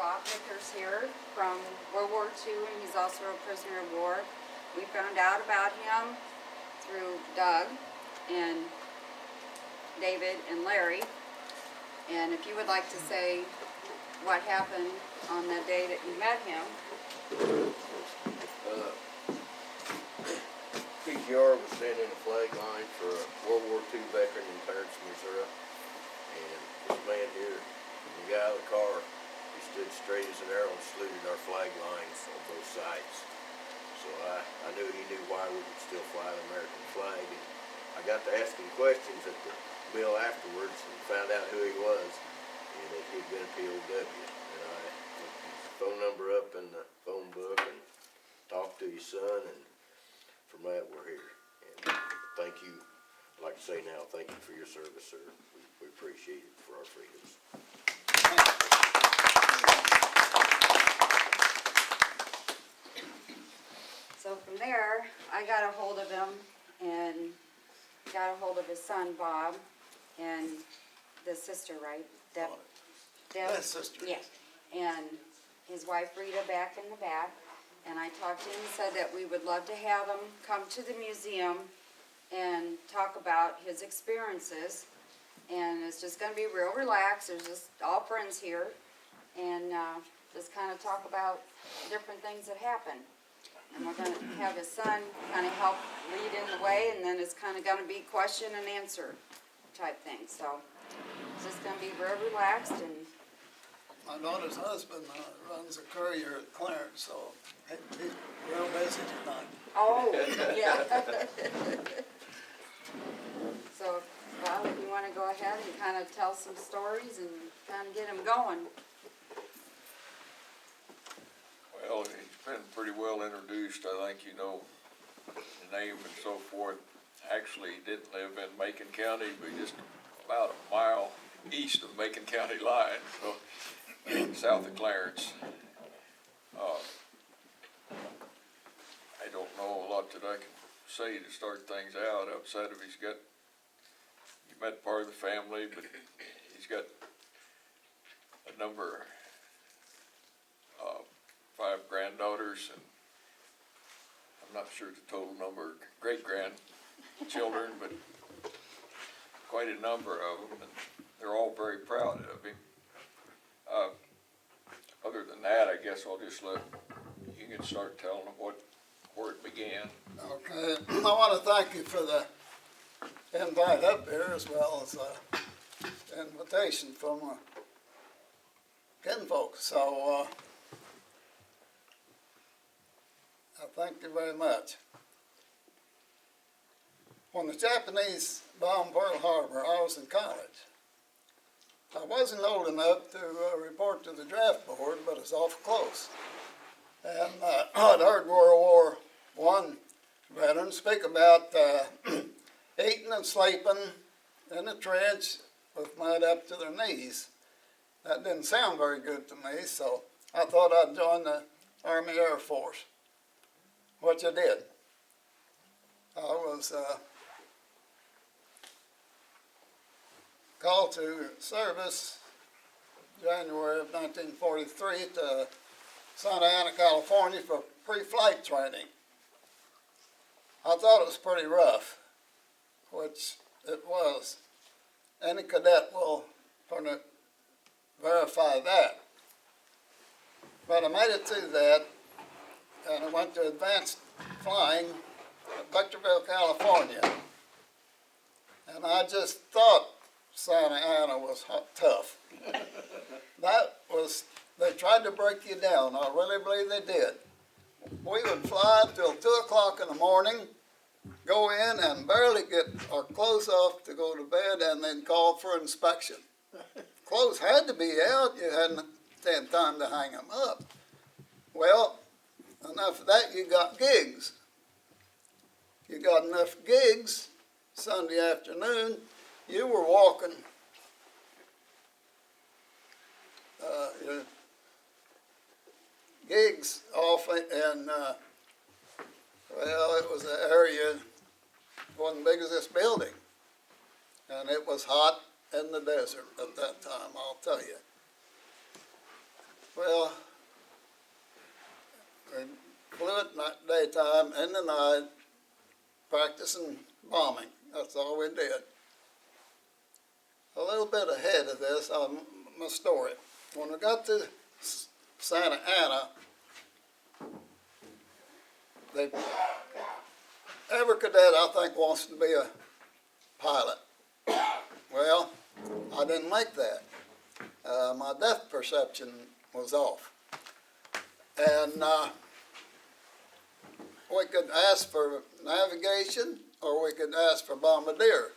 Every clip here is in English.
Bob Vickers here from World War II, and he's also a prisoner of war. We found out about him through Doug and David and Larry. And if you would like to say what happened on the day that you met him. PGR was standing in a flag line for a World War II veteran in Clarence, Missouri. And this man here, the guy out of the car, he stood straight as an arrow and saluted our flag lines on both sides. So I knew he knew why we would still fly the American flag. And I got to ask him questions at the mill afterwards and found out who he was, and that he'd been a POW. And I looked his phone number up in the phone book and talked to his son, and from that we're here. And thank you. I'd like to say now, thank you for your service, sir. We appreciate it for our freedoms. So from there, I got a hold of him and got a hold of his son, Bob, and the sister, right? Deb? That's sister. Yeah. And his wife, Rita, back in the back. And I talked to him and said that we would love to have him come to the museum and talk about his experiences. And it's just going to be real relaxed. There's just all friends here. And just kind of talk about different things that happen. And we're going to have his son kind of help lead in the way, and then it's kind of going to be question and answer type thing. So it's just going to be real relaxed. And My daughter's husband runs a courier at Clarence, so he's real busy tonight. oh, yeah. So, Bob, if you want to go ahead and kind of tell some stories and kind of get him going. Well, he's been pretty well introduced. I think you know the name and so forth. Actually, he didn't live in Macon County, but just about a mile east of the Macon County line, so south of Clarence. I don't know a lot that I can say to start things out outside of you met part of the family, but he's got a number 5 granddaughters, and I'm not sure the total number of great-grandchildren, but quite a number of them, and they're all very proud of him. Other than that, I guess I'll just let you can start telling them where it began. Okay, I want to thank you for the invite up here, as well as the invitation from kinfolk. So I thank you very much. When the Japanese bombed Pearl Harbor, I was in college. I wasn't old enough to report to the draft board, but it's awful close. And I'd heard World War I veterans speak about eating and sleeping in a trench with mud up to their knees. That didn't sound very good to me, so I thought I'd join the Army Air Force, which I did. I was called to service January of 1943 to Santa Ana, California for pre-flight training. I thought it was pretty rough, which it was. Any cadet will verify that. But I made it through that, and I went to advanced flying at Victorville, California. And I just thought Santa Ana was tough. They tried to break you down. I really believe they did. We would fly till 2 o'clock in the morning, go in and barely get our clothes off to go to bed, and then call for inspection. Clothes had to be out. You hadn't had time to hang them up. Well, enough of that, you got gigs. You got enough gigs Sunday afternoon, you were walking your gigs off in, well, it was an area, wasn't big as this building. And it was hot in the desert at that time, I'll tell you. Well, we flew at night, daytime, in the night, practicing bombing. That's all we did. A little bit ahead of this, my story. When we got to Santa Ana, every cadet, I think, wants to be a pilot. Well, I didn't make that. My depth perception was off. And we could ask for navigation or we could ask for bombardier.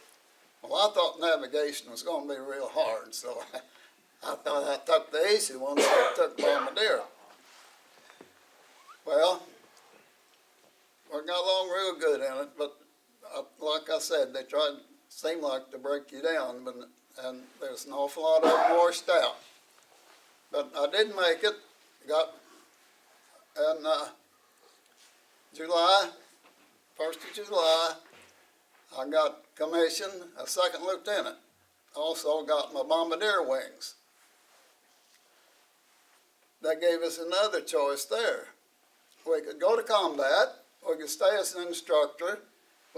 Well, I thought navigation was going to be real hard, so I thought I took the easy one, so I took bombardier. Well, we got along real good in it, but like I said, they seemed like to break you down, and there's an awful lot of them washed out. But I did make it, in July, 1st of July, I got commissioned a second lieutenant. Also got my bombardier wings. They gave us another choice there. We could go to combat, we could stay as an instructor,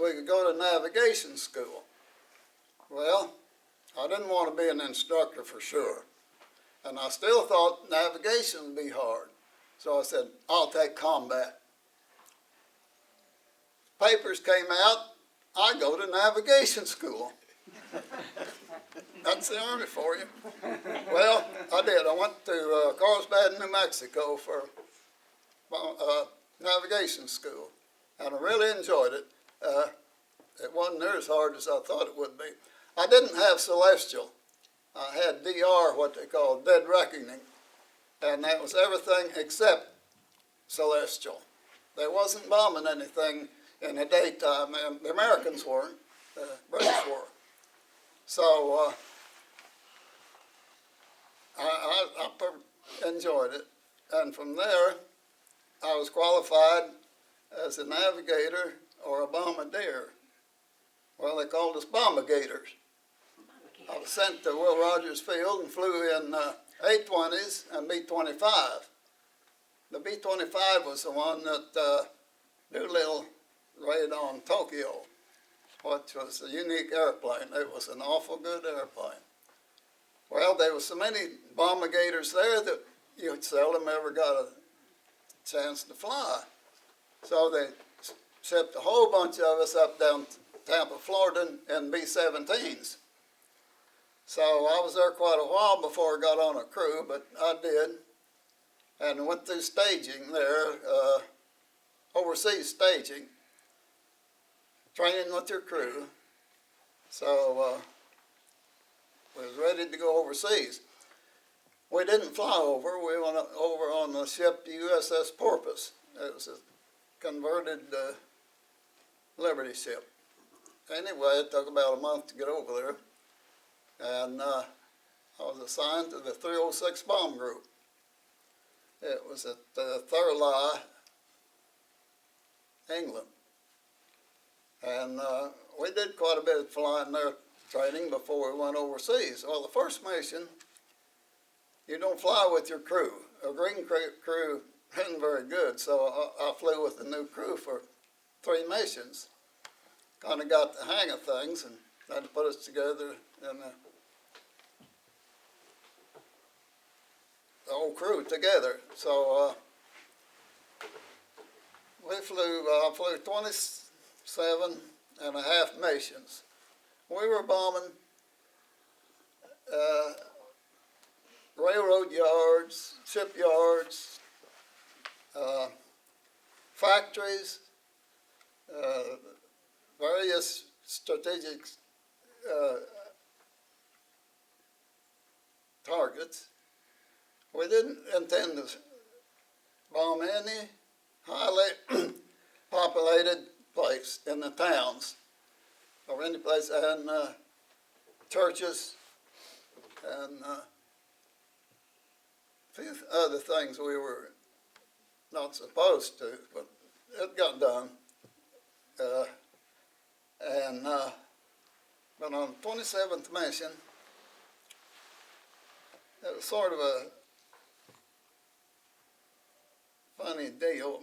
we could go to navigation school. Well, I didn't want to be an instructor for sure. And I still thought navigation would be hard. So I said, I'll take combat. Papers came out, I go to navigation school. That's the Army for you. Well, I did. I went to Carlsbad, New Mexico for navigation school, and I really enjoyed it. It wasn't near as hard as I thought it would be. I didn't have celestial. I had DR, what they call dead reckoning, and that was everything except celestial. They wasn't bombing anything in the daytime, and the Americans weren't, the British were. So I enjoyed it, and from there I was qualified as a navigator or a bombardier. Well, they called us bombardators. I was sent to Will Rogers Field and flew in A-20s and B-25. The B-25 was the one that Doolittle raided on Tokyo, which was a unique airplane. It was an awful good airplane. Well, there were so many bombardators there that you seldom ever got a chance to fly. So they shipped a whole bunch of us up down Tampa, Florida in B-17s. So I was there quite a while before I got on a crew, but I did. And went through staging there, overseas staging, training with your crew. So we was ready to go overseas. We didn't fly over. We went over on the ship, the USS Porpoise. It was a converted Liberty ship. Anyway, it took about a month to get over there. And I was assigned to the 306 Bomb Group. It was at Thurlow, England. And we did quite a bit of flying there, training before we went overseas. Well, the first mission, you don't fly with your crew. A green crew isn't very good, so I flew with the new crew for 3 missions. Kind of got the hang of things and had to put us together in the whole crew together. So I flew 27 and a half missions. We were bombing railroad yards, shipyards, factories, various strategic targets. We didn't intend to bomb any highly populated place in the towns or any place that had churches and a few other things we were not supposed to, but it got done. But on the 27th mission, it was sort of a funny deal.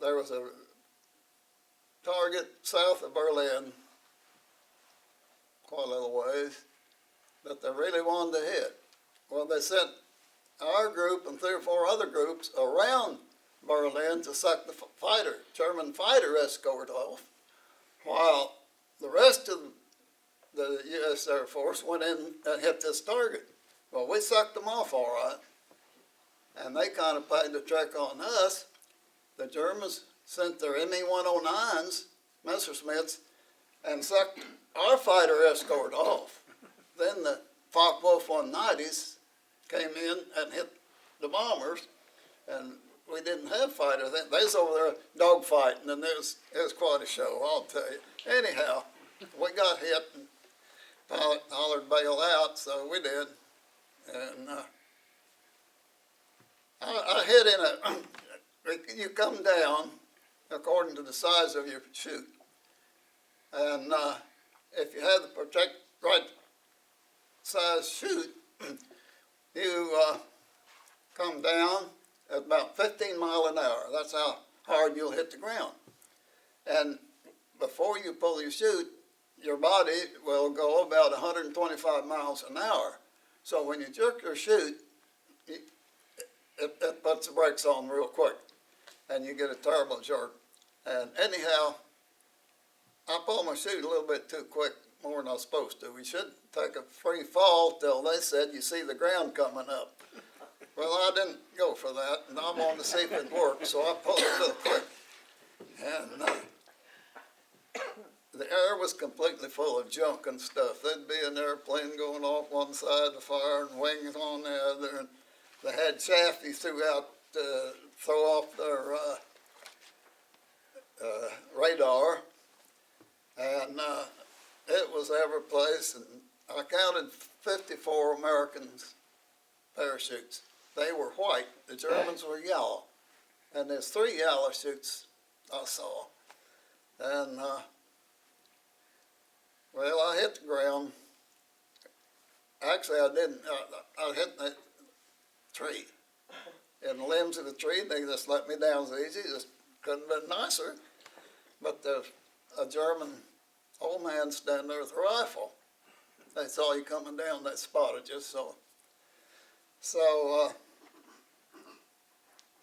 There was a target south of Berlin, quite a little ways, that they really wanted to hit. Well, they sent our group and 3 or 4 other groups around Berlin to suck the German fighter escort off, while the rest of the U.S. Air Force went in and hit this target. Well, we sucked them off all right, and they kind of played the trick on us. The Germans sent their Me-109s, Messerschmitts, and sucked our fighter escort off. Then the Focke-Wulf 190s came in and hit the bombers, and we didn't have fighters. They was over there dogfighting, and it was quite a show, I'll tell you. Anyhow, we got hit, and pilot hollered bail out, so we did. And I hit in you come down according to the size of your chute. And if you have the right size chute, you come down at about 15 miles an hour. That's how hard you'll hit the ground. And before you pull your chute, your body will go about 125 miles an hour. So when you jerk your chute, it puts the brakes on real quick, and you get a terrible jerk. And anyhow, I pulled my chute a little bit too quick, more than I was supposed to. We should take a free fall till they said you see the ground coming up. Well, I didn't go for that, and I wanted to see if it worked, so I pulled it a little quick. And the air was completely full of junk and stuff. There'd be an airplane going off one side of the fire and wings on the other, and they had chaff you threw out to throw off their radar, and it was every place. And I counted 54 Americans' parachutes. They were white. The Germans were yellow, and there's 3 yellow chutes I saw. And well, I hit the ground. Actually, I didn't. I hit the tree. And the limbs of the tree, they just let me down so easy. Just couldn't have been nicer. But there's a German old man standing there with a rifle. They saw you coming down. They spotted you. So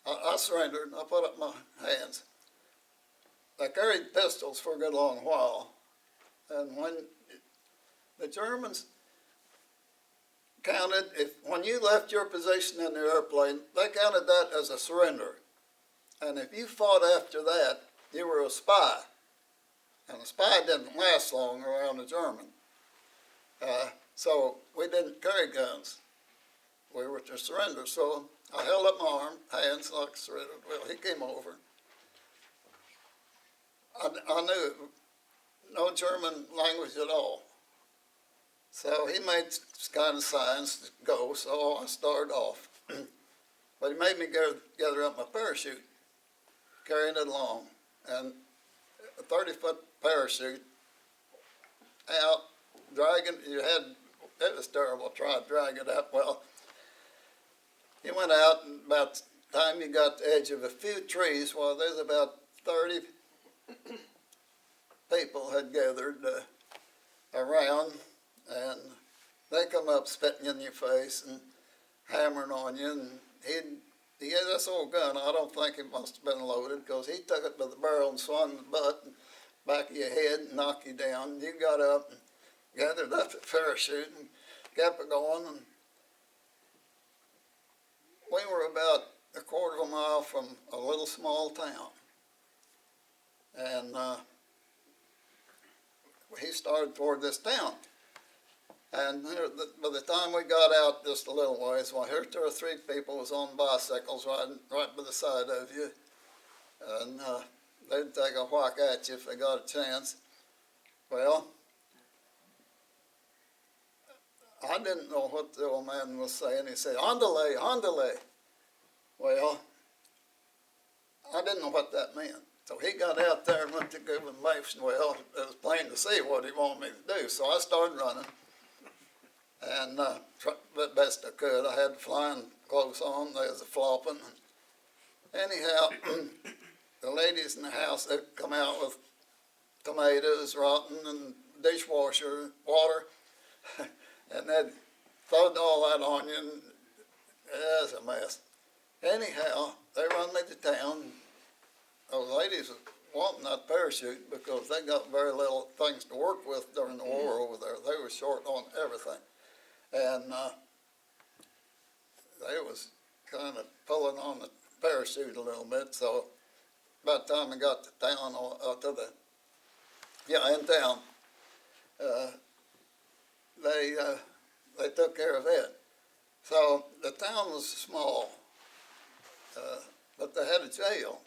I surrendered. I put up my hands. I carried pistols for a good long while. And when the Germans counted, when you left your position in the airplane, they counted that as a surrender. And if you fought after that, you were a spy. And a spy didn't last long around a German. So we didn't carry guns. We were to surrender. So I held up my hands like I surrendered. Well, he came over. I knew no German language at all. So he made kind of signs to go, so I started off. But he made me gather up my parachute, carrying it along. And a 30-foot parachute out, dragging, it was terrible, trying to drag it up. Well, he went out, and about the time he got to the edge of a few trees, well, there's about 30 people had gathered around, and they come up spitting in your face and hammering on you. And he had this old gun. I don't think it must have been loaded, because he took it by the barrel and swung the butt and back of your head and knocked you down. You got up and gathered up the parachute and kept it going. And we were about a quarter of a mile from a little small town. And he started toward this town. And by the time we got out just a little ways, well, here 2 or 3 people was on bicycles riding right by the side of you. And they'd take a whack at you if they got a chance. Well, I didn't know what the old man was saying. He said, "Andale, andale." Well, I didn't know what that meant. So he got out there and went to give information. Well, it was plain to see what he wanted me to do. So I started running, and best I could. I had to fly and close on, there's a flopping. Anyhow, the ladies in the house, they'd come out with tomatoes rotten and dishwasher water, and they'd throw all that on you, and it was a mess. Anyhow, they run me to town. Those ladies were wanting that parachute because they got very little things to work with during the war over there. They were short on everything. And they was kind of pulling on the parachute a little bit, so by the time I got to town, in town, they took care of it. So the town was small, but they had a jail.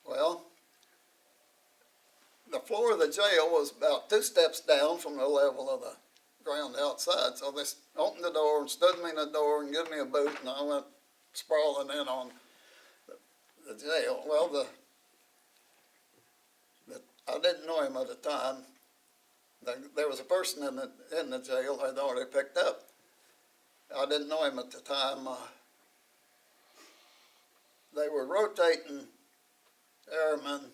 Well, the floor of the jail was about 2 steps down from the level of the ground outside. So they opened the door and stood me in the door and gave me a boot, and I went sprawling in on the jail. Well, I didn't know him at the time. There was a person in the jail I'd already picked up. I didn't know him at the time. They were rotating airmen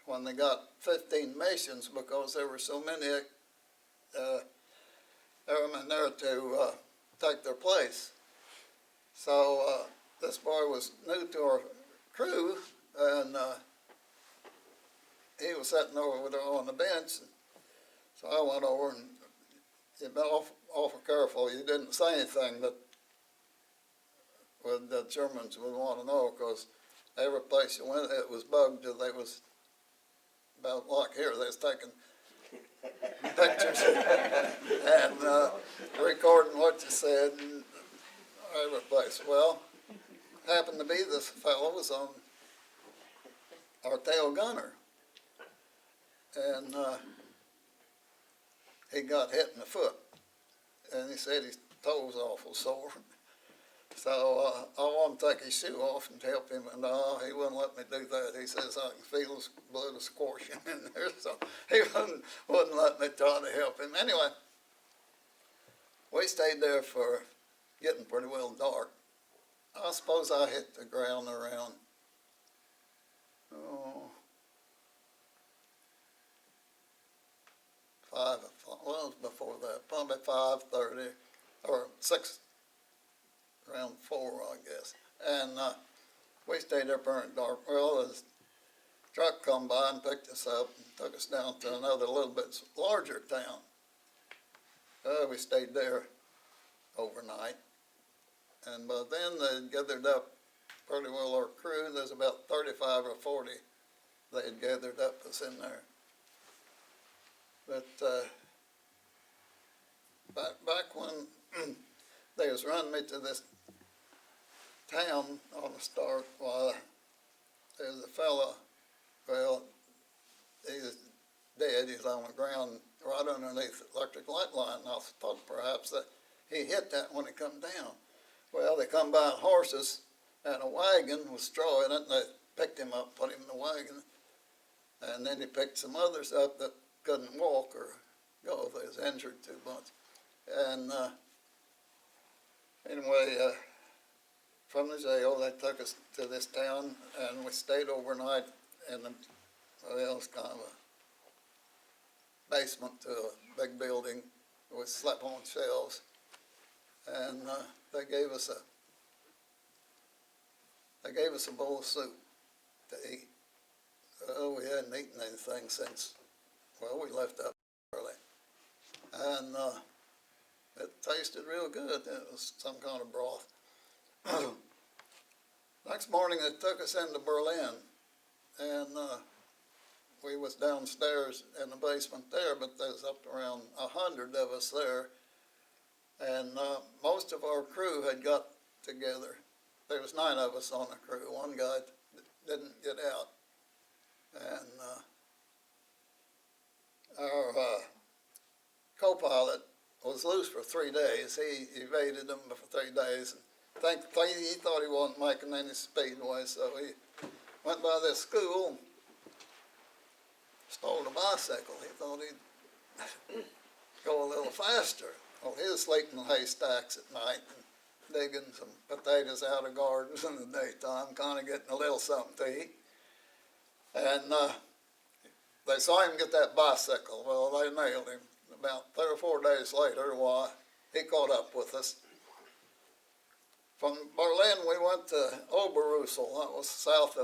when they got 15 missions because there were so many airmen there to take their place. So this boy was new to our crew, and he was sitting over there on the bench. So I went over, and you'd been awful careful. You didn't say anything, but the Germans would want to know, because every place you went, it was bugged. They was about like here. They was taking pictures and recording what you said and every place. Well, happened to be this fellow was on our tail gunner, and he got hit in the foot, and he said his toe was awful sore. So I wanted to take his shoe off and help him, and he wouldn't let me do that. He says I can feel his blood squashing in there, so he wouldn't let me try to help him. Anyway, we stayed there for getting pretty well dark. I suppose I hit the ground around, it was before that, probably 5:30 or 6, around 4, I guess. And we stayed there pretty dark. Well, this truck come by and picked us up and took us down to another little bit larger town. We stayed there overnight. And by then they'd gathered up pretty well our crew. There's about 35 or 40 they had gathered up us in there. But back when they was running me to this town on the start, there's a fella, well, he's dead. He's on the ground right underneath the electric light line. And I thought perhaps that he hit that when he come down. Well, they come by on horses, and a wagon with straw in it, and they picked him up, put him in the wagon, and then he picked some others up that couldn't walk or go. They was injured too much. And anyway, from the jail, they took us to this town, and we stayed overnight in the, well, it was kind of a basement to a big building. We slept on shelves, and they gave us a bowl of soup to eat. We hadn't eaten anything since, well, we left up early, and it tasted real good. It was some kind of broth. Next morning, they took us into Berlin, and we was downstairs in the basement there, but there's up to around 100 of us there, and most of our crew had got together. There was 9 of us on the crew. One guy didn't get out, and our co-pilot was loose for 3 days. He evaded them for 3 days. Thankfully, he thought he wasn't making any speedway, so he went by this school, stole a bicycle. He thought he'd go a little faster. Well, he was sleeping in haystacks at night, digging some potatoes out of gardens in the daytime, kind of getting a little something to eat. And they saw him get that bicycle. Well, they nailed him. About 3 or 4 days later, why, he caught up with us. From Berlin, we went to Oberrussel. That was south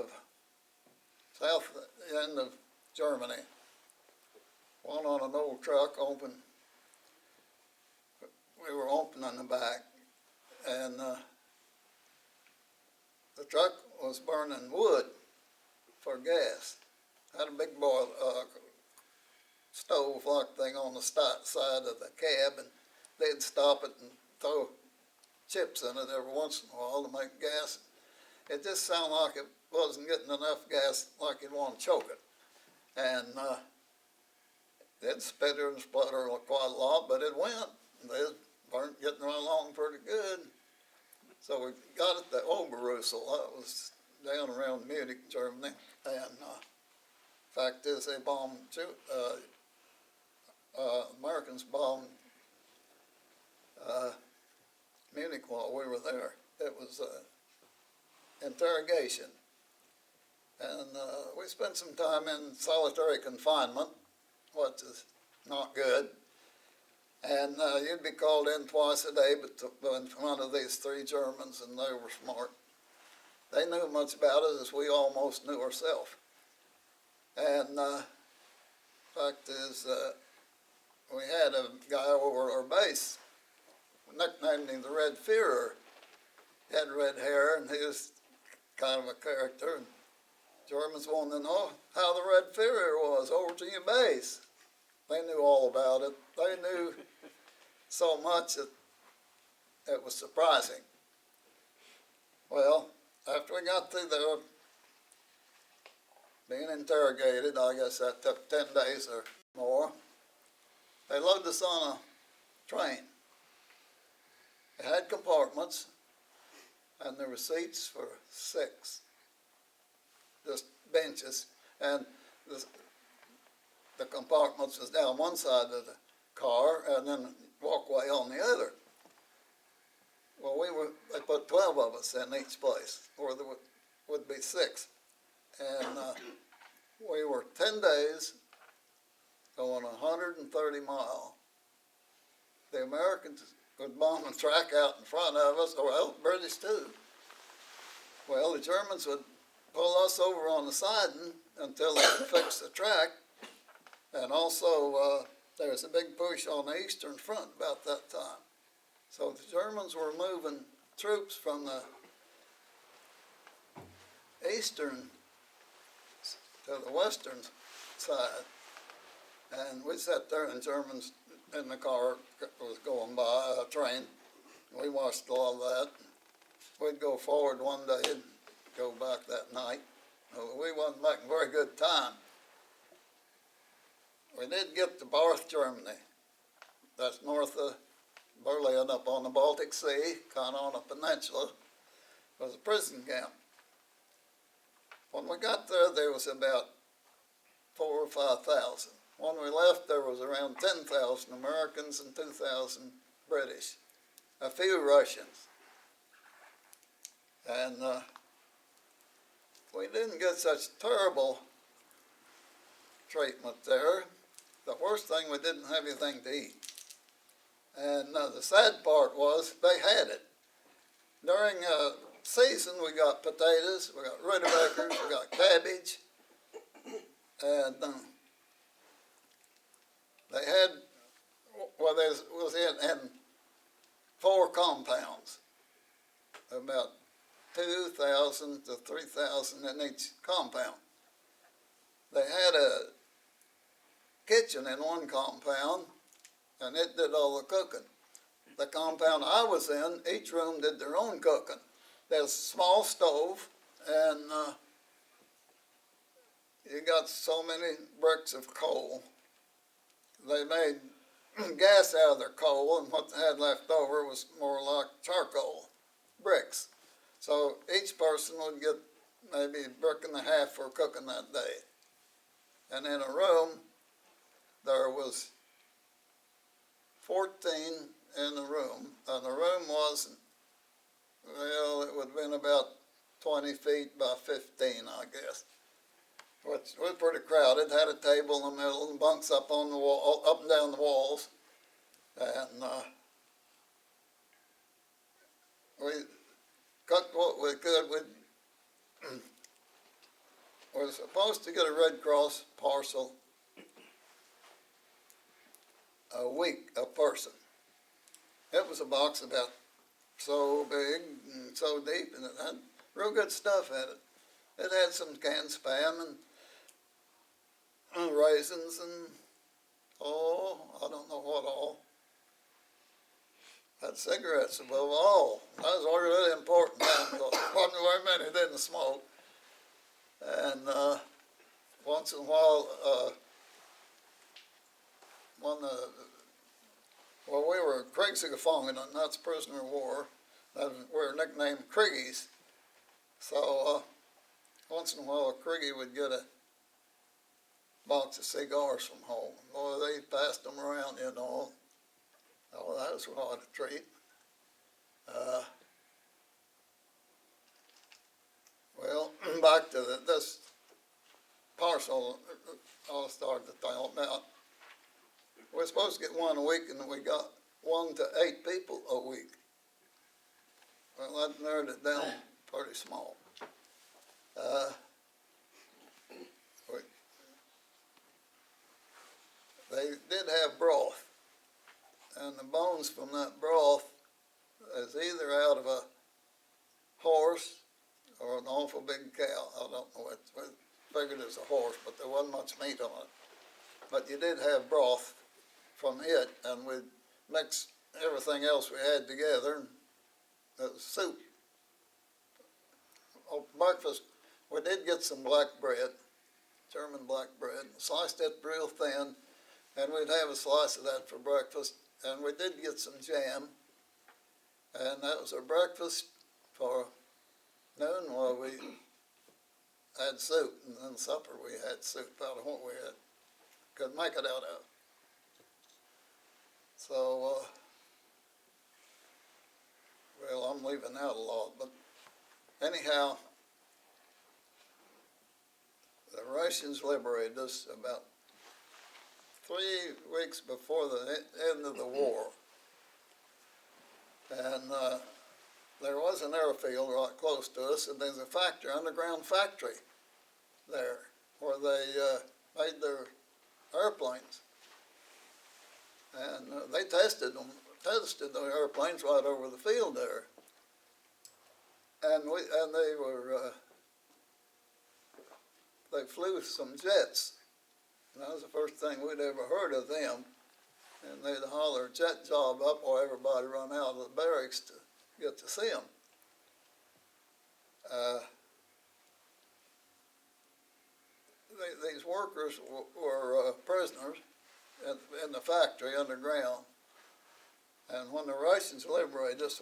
end of Germany. Went on an old truck, we were open in the back, and the truck was burning wood for gas. Had a big stove-like thing on the side of the cab, and they'd stop it and throw chips in it every once in a while to make gas. It just sounded like it wasn't getting enough gas, like you'd want to choke it. And it spittered and spluttered quite a lot, but it went. They weren't getting along pretty good. So we got it to Oberrussel. That was down around Munich, Germany. And fact is, they bombed, Americans bombed Munich while we were there. It was interrogation. And we spent some time in solitary confinement, which is not good. And you'd be called in twice a day, but in front of these 3 Germans, and they were smart. They knew much about it as we almost knew ourselves. And fact is, we had a guy over our base, we nicknamed him the Red Führer. He had red hair, and he was kind of a character. And Germans wanted to know how the Red Führer was over to your base. They knew all about it. They knew so much that it was surprising. Well, after we got through there, being interrogated, I guess that took 10 days or more, they loaded us on a train. It had compartments, and there were seats for 6, just benches, and the compartments was down one side of the car, and then walkway on the other. Well, they put 12 of us in each place, or there would be 6. And we were 10 days going 130 miles. The Americans would bomb a track out in front of us, or the British too. Well, the Germans would pull us over on the siding until they could fix the track. And also, there was a big push on the eastern front about that time. So the Germans were moving troops from the eastern to the western side. And we sat there, and Germans in the car was going by, a train. We watched all of that. We'd go forward one day and go back that night. We wasn't making very good time. We did get to Barth, Germany. That's north of Berlin, up on the Baltic Sea, kind of on a peninsula. It was a prison camp. When we got there, there was about 4,000 or 5,000. When we left, there was around 10,000 Americans and 2,000 British, a few Russians. And we didn't get such terrible treatment there. The worst thing, we didn't have anything to eat. And the sad part was they had it. During season, we got potatoes, we got rutabagas, we got cabbage, and they had, well, there was in 4 compounds, about 2,000 to 3,000 in each compound. They had a kitchen in one compound, and it did all the cooking. The compound I was in, each room did their own cooking. There's a small stove, and you got so many bricks of coal. They made gas out of their coal, and what they had left over was more like charcoal bricks. So each person would get maybe a brick and a half for cooking that day. And in a room, there was 14 in the room, and the room wasn't been about 20 feet by 15, I guess. Which was pretty crowded, had a table in the middle and bunks up on the wall, up and down the walls. And we cut what we could. We were supposed to get a Red Cross parcel a week a person. It was a box about so big and so deep, and it had real good stuff in it. It had some canned Spam and raisins and, I don't know what all. Had cigarettes above all. That was really important then, because there wasn't very many didn't smoke. And once in a while, we were Kriegsgefangenen, and that's prisoner of war. And we were nicknamed Kriegies. So once in a while, a Kriegie would get a box of cigars from home. Boy, they passed them around, you know. Oh, that was quite a treat. Well, back to this parcel, I'll start to tell now. We're supposed to get one a week, and we got 1 to 8 people a week. Well, that narrowed it down pretty small. They did have broth, and the bones from that broth is either out of a horse or an awful big cow. I don't know what. We figured it was a horse, but there wasn't much meat on it. But you did have broth from it, and we'd mix everything else we had together, and it was soup. Breakfast, we did get some black bread, German black bread, sliced it real thin, and we'd have a slice of that for breakfast. And we did get some jam, and that was our breakfast. For noon, well, we had soup, and then supper we had soup out of what we had. Couldn't make it out of. So, well, I'm leaving out a lot, but anyhow, the Russians liberated us about 3 weeks before the end of the war. And there was an airfield right close to us, and there's a factory, underground factory there, where they made their airplanes. And they tested the airplanes right over the field there. And they flew some jets. And that was the first thing we'd ever heard of them. And they'd holler jet job up while everybody run out of the barracks to get to see them. These workers were prisoners in the factory underground. And when the Russians liberated us,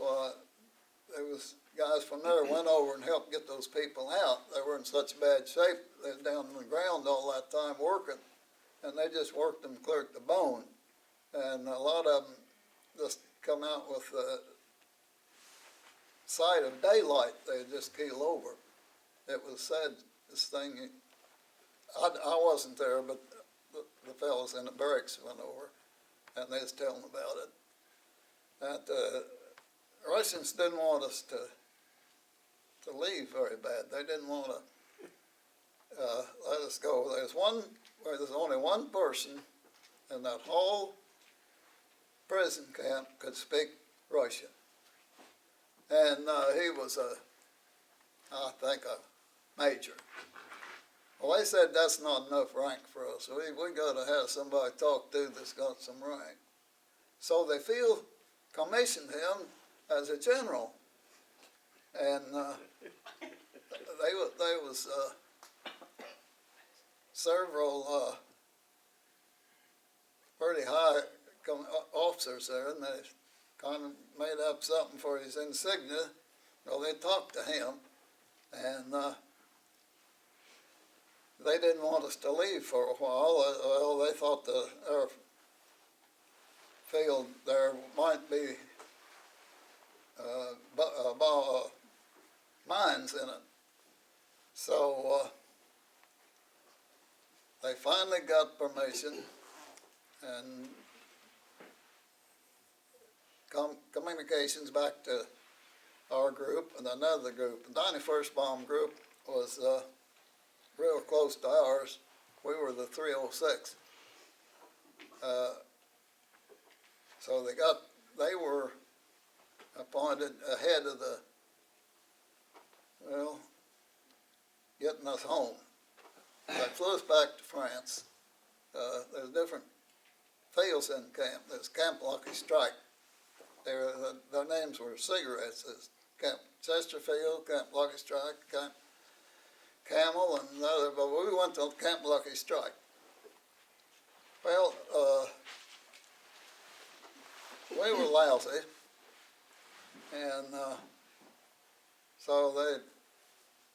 there was guys from there went over and helped get those people out. They were in such bad shape. They were down on the ground all that time working. And they just worked them clear to the bone. And a lot of them just come out with the sight of daylight. They just keel over. It was sad, this thing. I wasn't there, but the fellows in the barracks went over, and they was telling about it. That the Russians didn't want us to leave very bad. They didn't want to let us go. There's only one person in that whole prison camp could speak Russian. And he was I think a major. Well, they said that's not enough rank for us. We got to have somebody talk to that's got some rank. So they commissioned him as a general. And they was several pretty high officers there, and they kind of made up something for his insignia. Well, they talked to him, and they didn't want us to leave for a while. Well, they thought the airfield there might be in it. So, they finally got permission and communications back to our group and another group. The 91st Bomb Group was real close to ours. We were the 306. So they were appointed ahead of getting us home. They flew us back to France. There's different fields in camp. There's Camp Lucky Strike. Their names were cigarettes. There's Camp Chesterfield, Camp Lucky Strike, Camp Camel, and another, but we went to Camp Lucky Strike. Well, we were lousy, and so they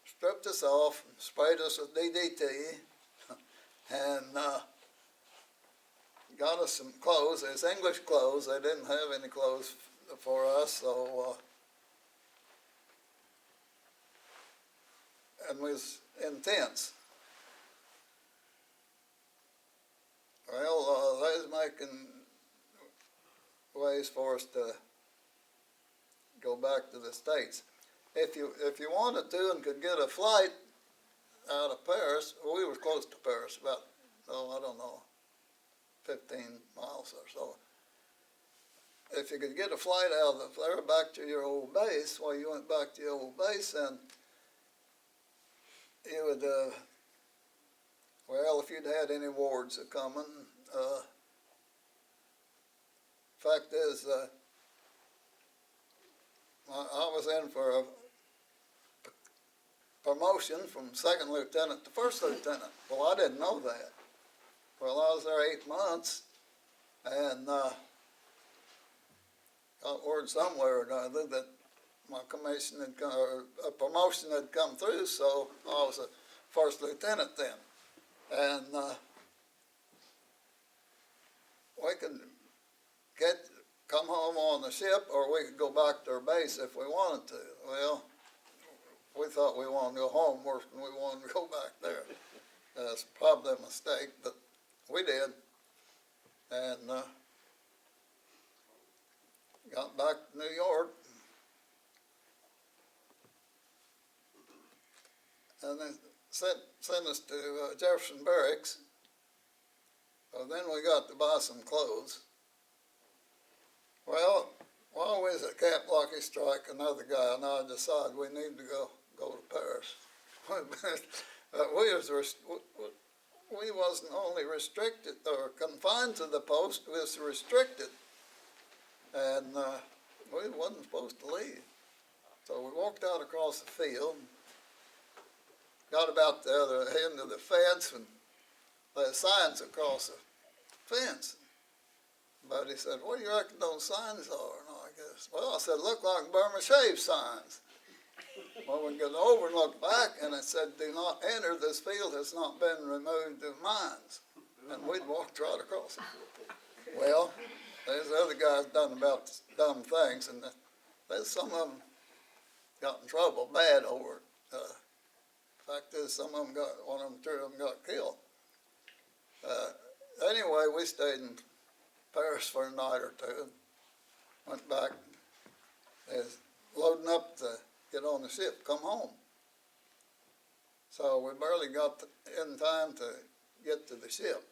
stripped us off, and sprayed us with DDT, and got us some clothes. It's English clothes. They didn't have any clothes for us, so and we was in tents. Well, they was making ways for us to go back to the States. If you wanted to and could get a flight out of Paris, we were close to Paris, about, I don't know, 15 miles or so. If you could get a flight out of there back to your old base, well, you went back to your old base, and you would, if you'd had any wards coming, fact is, I was in for a promotion from second lieutenant to first lieutenant. Well, I didn't know that. Well, I was there 8 months, and got word somewhere or another that my commission had come, or a promotion had come through, so I was a first lieutenant then. And we could come home on the ship, or we could go back to our base if we wanted to. Well, we thought we wanted to go home worse than we wanted to go back there. That's probably a mistake, but we did. And got back to New York. And they sent us to Jefferson Barracks. So then we got to buy some clothes. Well, while we was at Camp Lucky Strike, another guy and I decided we need to go to Paris. We wasn't only restricted or confined to the post, we was restricted. And we wasn't supposed to leave. So we walked out across the field, got about the other end of the fence, and there's signs across the fence. But he said, "What do you reckon those signs are?" And I guess, well, I said, "Look like Burma shave signs." Well, we got over and looked back, and it said, "Do not enter. This field has not been removed of mines." And we'd walked right across it. Well, there's other guys done about dumb things, and there's some of them got in trouble bad over it. Fact is, some of them one of them, two of them got killed. Anyway, we stayed in Paris for a night or two. Went back. They was loading up to get on the ship, come home. So we barely got in time to get to the ship.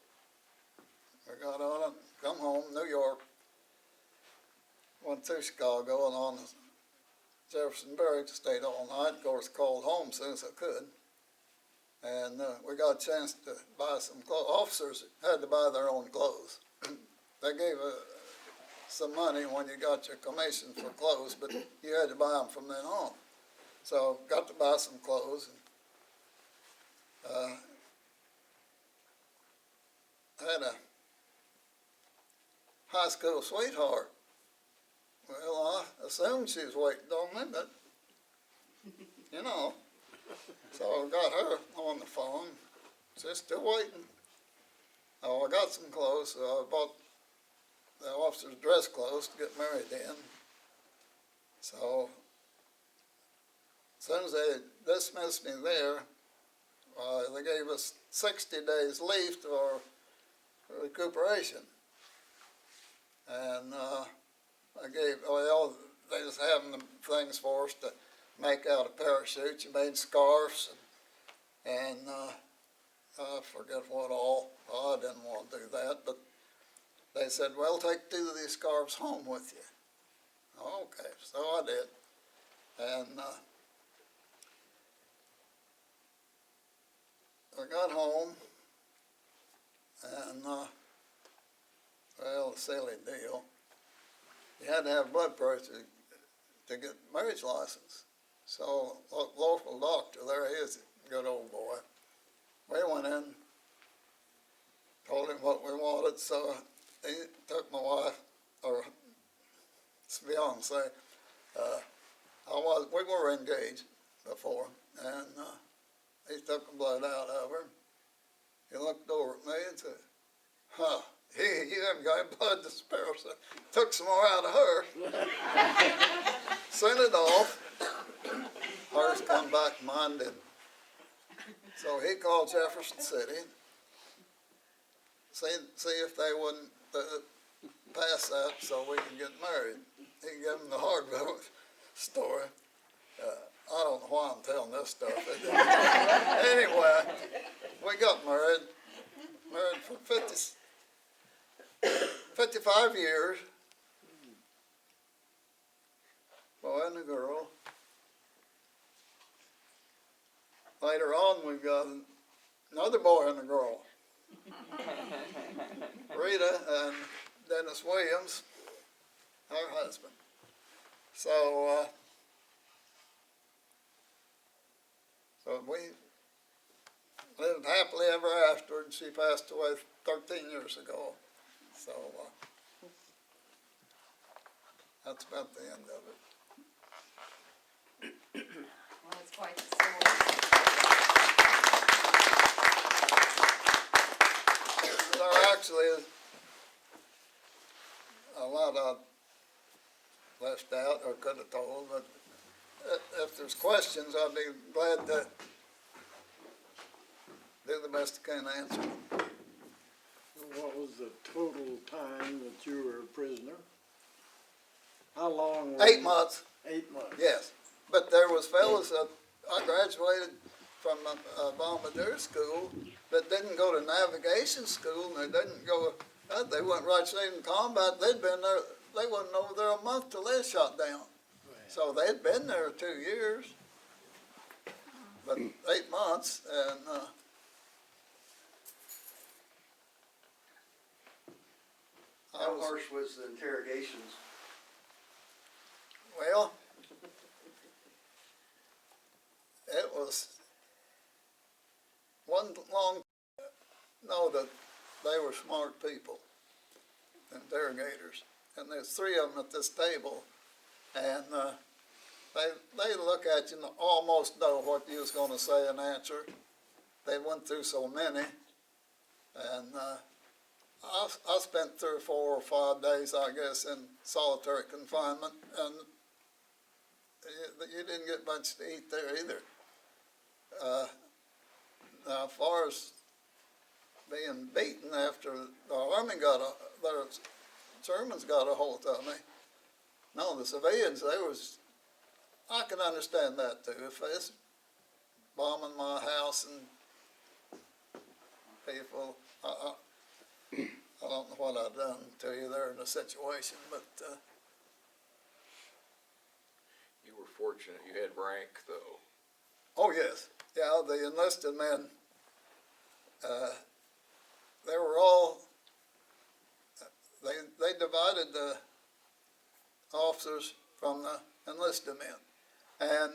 We got on it, come home, New York. Went through Chicago and on the Jefferson Barracks, stayed all night. Of course, called home as soon as I could. And we got a chance to buy some clothes. Officers had to buy their own clothes. They gave some money when you got your commission for clothes, but you had to buy them from then on. So got to buy some clothes. And, had a high school sweetheart. Well, I assumed she was waiting on me, but, you know. So I got her on the phone. She's still waiting. Oh, I got some clothes, so I bought the officer's dress clothes to get married in. So as soon as they dismissed me there. They gave us 60 days leave for recuperation. And they was having the things for us to make out of parachutes. You made scarves and I forget what all. Oh, I didn't want to do that, but they said, well, take 2 of these scarves home with you. Okay, so I did. And I got home, and well, a silly deal. You had to have blood pressure to get marriage license. So local doctor, there he is, good old boy. We went in, told him what we wanted, so he took my wife, or fiance. We were engaged before, and he took the blood out of her. He looked over at me and said, "Huh, you haven't got blood to spare," so took some more out of her. Sent it off. Hers come back, mine didn't. So he called Jefferson City, see if they wouldn't pass that so we could get married. He gave them the Hardville story. I don't know why I'm telling this stuff. Anyway, we got married for 55 years, boy and a girl. Later on, we got another boy and a girl, Rita and Dennis Williams, her husband. So we lived happily ever after, and she passed away 13 years ago. So that's about the end of it. Well, it's quite the story. There actually is a lot I left out or could have told, but if there's questions, I'd be glad to do the best I can to answer them. What was the total time that you were a prisoner? How long? 8 months, 8 months. yes. But there was fellas that I graduated from bombardier school that didn't go to navigation school, and they didn't go. They went right straight in combat. They'd been there. They wasn't over there a month till they shot down. So they'd been there 2 years, but 8 months, and How harsh was the interrogations? well, it was one long. No, that they were smart people, interrogators, and there's 3 of them at this table, and they look at you and almost know what you was going to say and answer. They went through so many, and I spent 3 or 4 or 5 days, I guess, in solitary confinement, and you didn't get much to eat there either. Now, as far as being beaten after the army the Germans got a hold of me, no, the civilians, I can understand that too. If it's bombing my house and people, I don't know what I've done to you there in the situation, but You were fortunate you had rank, though. oh yes, yeah, the enlisted men, they were all, they divided the officers from the enlisted men, and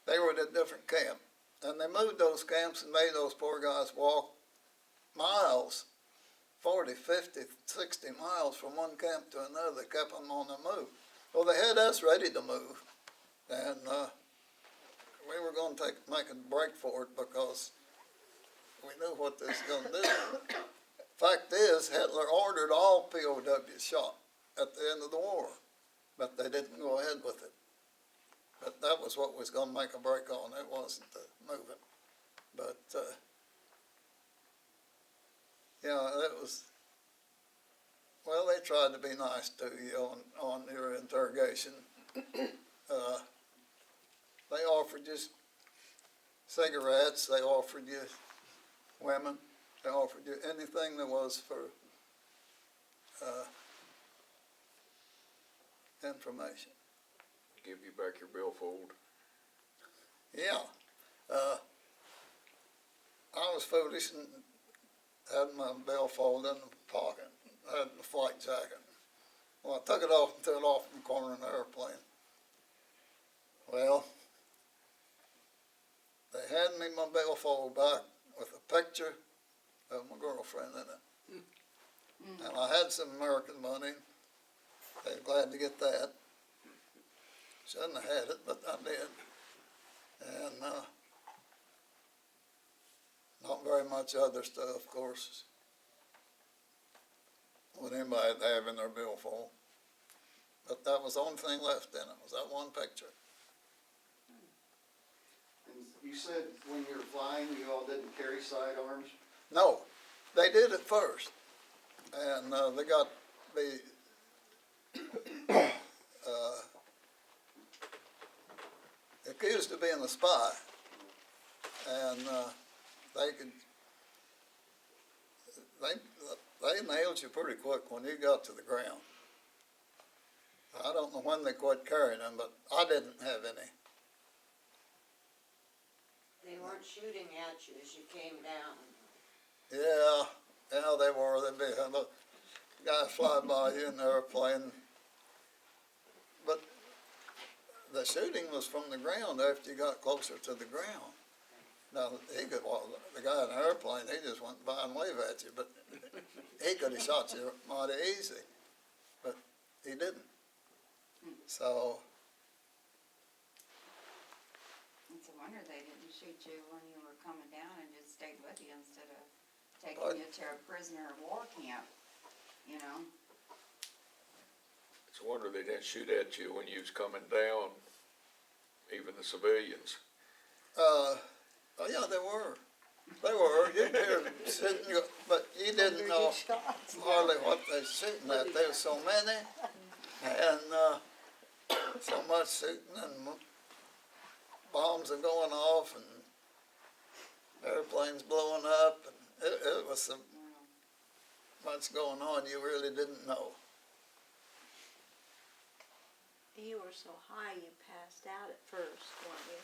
they were at a different camp, and they moved those camps and made those poor guys walk miles, 40, 50, 60 miles from one camp to another. They kept them on the move. Well, they had us ready to move, and we were going to make a break for it because we knew what this was going to do. Fact is, Hitler ordered all POWs shot at the end of the war, but they didn't go ahead with it. But that was what was gonna make a break on, it wasn't the moving. But, yeah, it was, well, they tried to be nice to you on your interrogation. They offered you cigarettes, they offered you women, they offered you anything that was for information. Give you back your billfold. Yeah. I was foolish and had my billfold in the pocket, had the flight jacket. Well, I took it off and threw it off in the corner of the airplane. Well, they handed me my billfold back with a picture of my girlfriend in it. And I had some American money. They were glad to get that. Shouldn't have had it, but I did. And not very much other stuff, of course, what anybody would have in their billfold. But that was the only thing left in it, was that one picture. And you said when you were flying, you all didn't carry sidearms? No, they did at first, and they got me accused of being a spy, and they nailed you pretty quick when you got to the ground. I don't know when they quit carrying them, but I didn't have any. They weren't shooting at you as you came down. Yeah, they were. They'd be a guy fly by you in the airplane. But the shooting was from the ground after you got closer to the ground. Now, the guy in the airplane, he just went by and waved at you, but he could have shot you mighty easy, but he didn't. So, It's a wonder they didn't shoot you when you were coming down and just stayed with you instead of taking you to a prisoner of war camp, you know? It's a wonder they didn't shoot at you when you was coming down, even the civilians. oh yeah, they were. They were. You could hear them shooting, but you didn't know hardly what they were shooting at. There were so many, and so much shooting, and bombs are going off, and airplanes blowing up, and it was so much going on you really didn't know. You were so high you passed out at first, weren't you?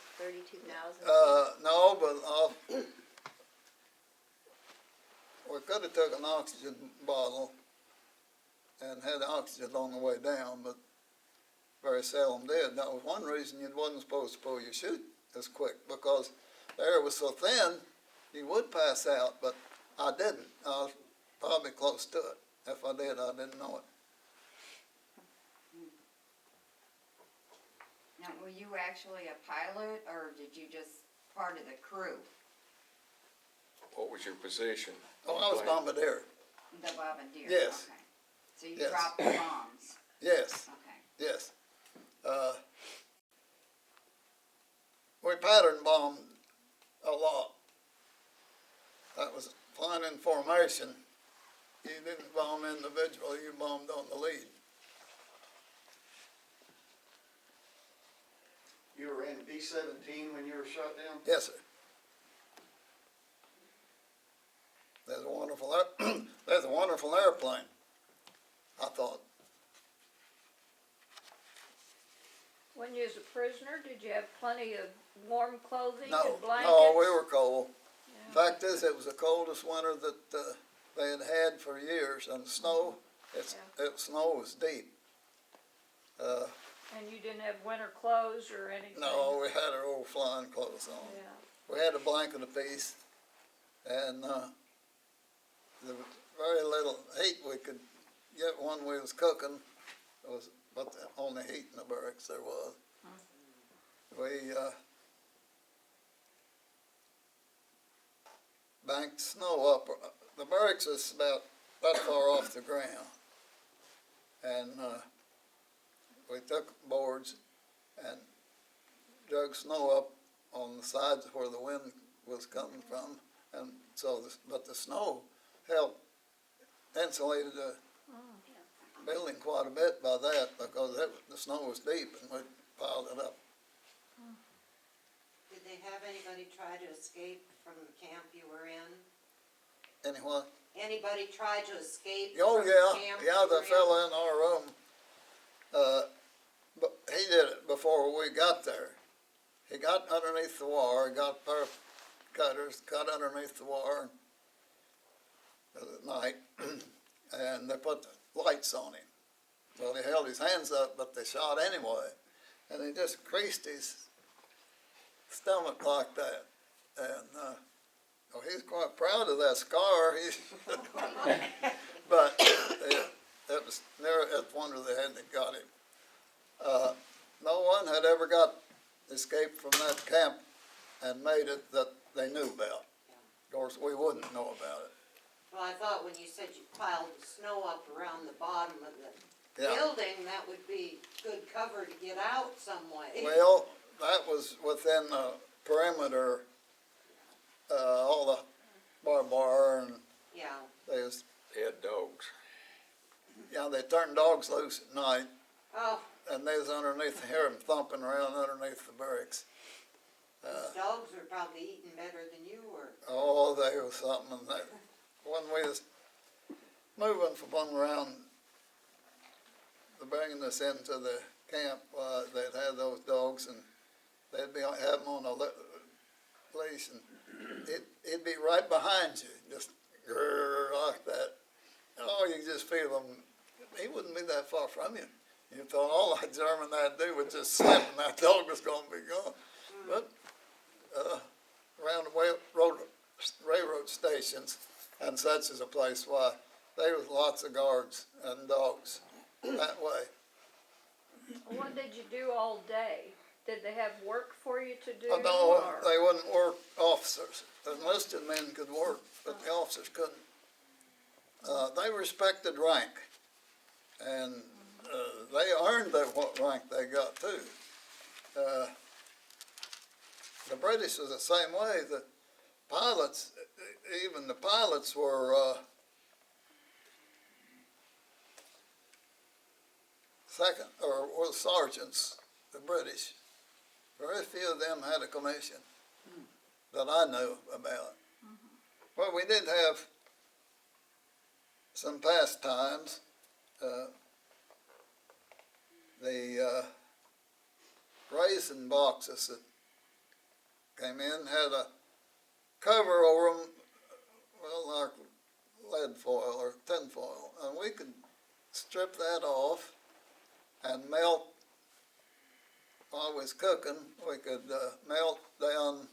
32,000 No, but we could have took an oxygen bottle and had oxygen on the way down, but very seldom did. That was one reason you wasn't supposed to pull your chute as quick, because the air was so thin you would pass out, but I didn't. I was probably close to it. If I did, I didn't know it. Now, were you actually a pilot, or did you just part of the crew, What was your position? Oh, I was bombardier. the bombardier? Yes. Okay. So you Yes. dropped the bombs? Yes. Okay. Yes. We pattern bombed a lot. That was flying in formation. You didn't bomb individually, you bombed on the lead. You were in B-17 when you were shot down? Yes, sir. There's a wonderful airplane, I thought. When you was a prisoner, did you have plenty of warm clothing No, and blankets? no, we were cold. Yeah. Fact is, it was the coldest winter that they had had for years, and the snow, snow was deep. And you didn't have winter clothes or anything? No, we had our old flying clothes on. Yeah. We had a blanket apiece, and there was very little heat we could get when we was cooking. It was about the only heat in the barracks there was. We banked snow up. The barracks was about that far off the ground, and we took boards and drug snow up on the sides where the wind was coming from, and so, but the snow helped insulated the building quite a bit by that, because the snow was deep and we piled it up. Did they have anybody try to escape from the camp you were in? Anyway, Anybody try to escape oh from the yeah, camp? yeah, you the were in? fella in our room, but he did it before we got there. He got underneath the wire, he got a pair of cutters, cut underneath the wire at night, and they put the lights on him. Well, he held his hands up, but they shot anyway, and he just creased his stomach like that. And well, he's quite proud of that scar. But it was never a wonder they hadn't got him. No one had ever got escaped from that camp and made it that they knew about. Of course, we wouldn't know about it. Well, I thought when you said you piled the snow up around the bottom of the Yeah. building, that would be good cover to get out some way. Well, that was within the perimeter, all the barbed wire, and Yeah, they was, They had dogs. yeah, they turned dogs loose at night, oh, and they was underneath, hear them thumping around underneath the barracks. those dogs were probably eating better than you were. Oh, they was something, and they, when we was moving from one around, bringing us into the camp, they'd have those dogs, and they'd be, have them on a leash, and it'd be right behind you, just grrr, like that. Oh, you just feel them. He wouldn't be that far from you. You thought all that German had to do was just slip, and that dog was going to be gone. But around the railroad stations and such as a place, why, there was lots of guards and dogs that way. What did you do all day? Did they have work for you to do? No, or- they wouldn't work, officers. Enlisted men could work, but the officers couldn't. They respected rank, and they earned what rank they got too. The British was the same way. The pilots, even the pilots were second, or were sergeants, the British. Very few of them had a commission that I know about. Well, we did have some pastimes. The raisin boxes that came in had a cover over them, well, like lead foil or tin foil, and we could strip that off and melt. While I was cooking, we could melt down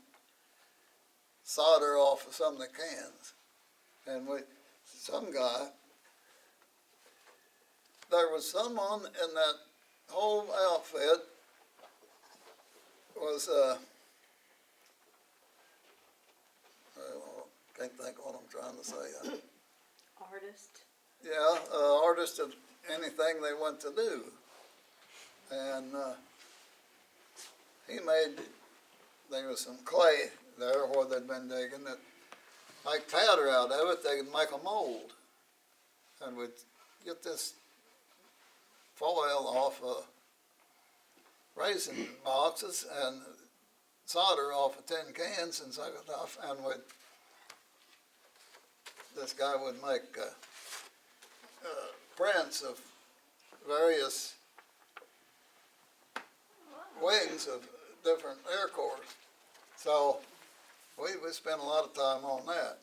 solder off of some of the cans. And some guy, there was someone in that whole outfit was, can't think what I'm trying to say. Artist. Yeah, artist of anything they want to do. And he made, there was some clay there where they'd been digging that, like powder out of it, they could make a mold. And we'd get this foil off of raisin boxes and solder off of tin cans and suck it off, and this guy would make prints of various wings of different air corps. So we spent a lot of time on that.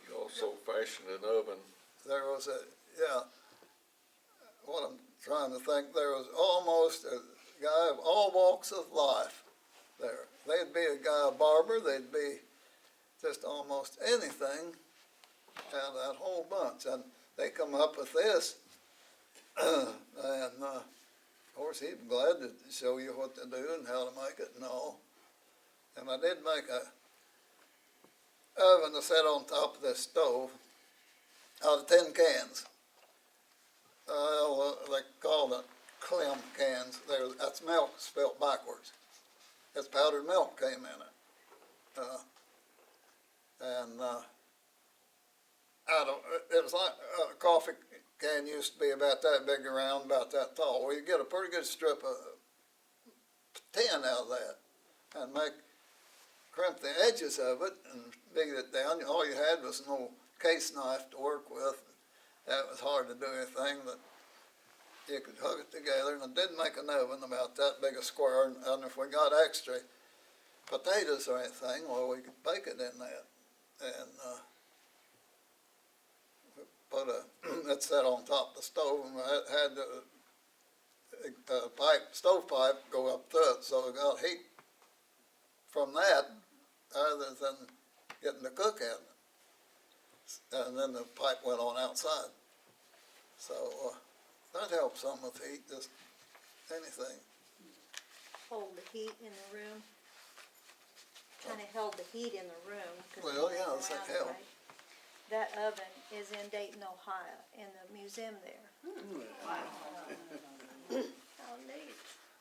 You also fashioned an oven. There was what I'm trying to think, there was almost a guy of all walks of life there. They'd be a guy, a barber, they'd be just almost anything out of that whole bunch. And they come up with this, and of course he'd be glad to show you what to do and how to make it and all. And I did make a oven to set on top of this stove out of tin cans. They called it Clem cans, that's milk spelled backwards. It's powdered milk came in it. It was like a coffee can used to be about that big around, about that tall. Well, you get a pretty good strip of tin out of that and crimp the edges of it and beat it down. All you had was an old case knife to work with. That was hard to do anything, but you could hook it together, and it did make an oven about that big a square, and if we got extra potatoes or anything, well, we could bake it in that. And it sat on top of the stove, and it had the stove pipe go up to it, so it got heat from that, other than getting the cook in. And then the pipe went on outside. So that helps some with heat, just anything. Hold the heat in the room. Kind of held the heat in the room. 'Cause Well, it yeah, went it's like around, hell. right? That oven is in Dayton, Ohio, in the museum there. How neat.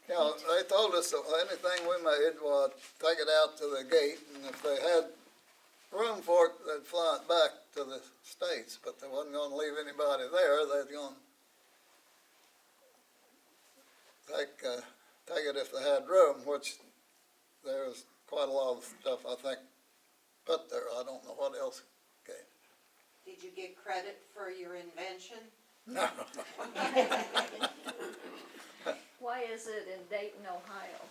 Yeah, they told us that anything we made, well, take it out to the gate, and if they had room for it, they'd fly it back to the States, but they wasn't gonna leave anybody there. They'd gonna take it if they had room, which there's quite a lot of stuff, I think, put there. I don't know what else came. Did you get credit for your invention? No. Why is it in Dayton, Ohio?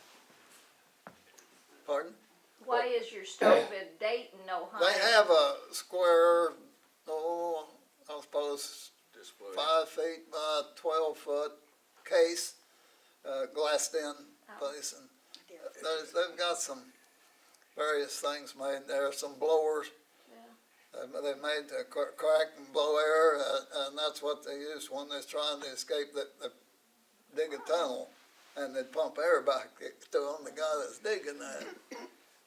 Pardon? Why is your stove in Dayton, Ohio? They have a square, I suppose Display. 5 feet by 12 foot case, glassed in place, and they've got some various things made there, some blowers. Yeah. They made to crack and blow air, and that's what they use when they're trying to escape. They dig a tunnel, and they'd pump air back to them, the guy that's digging that.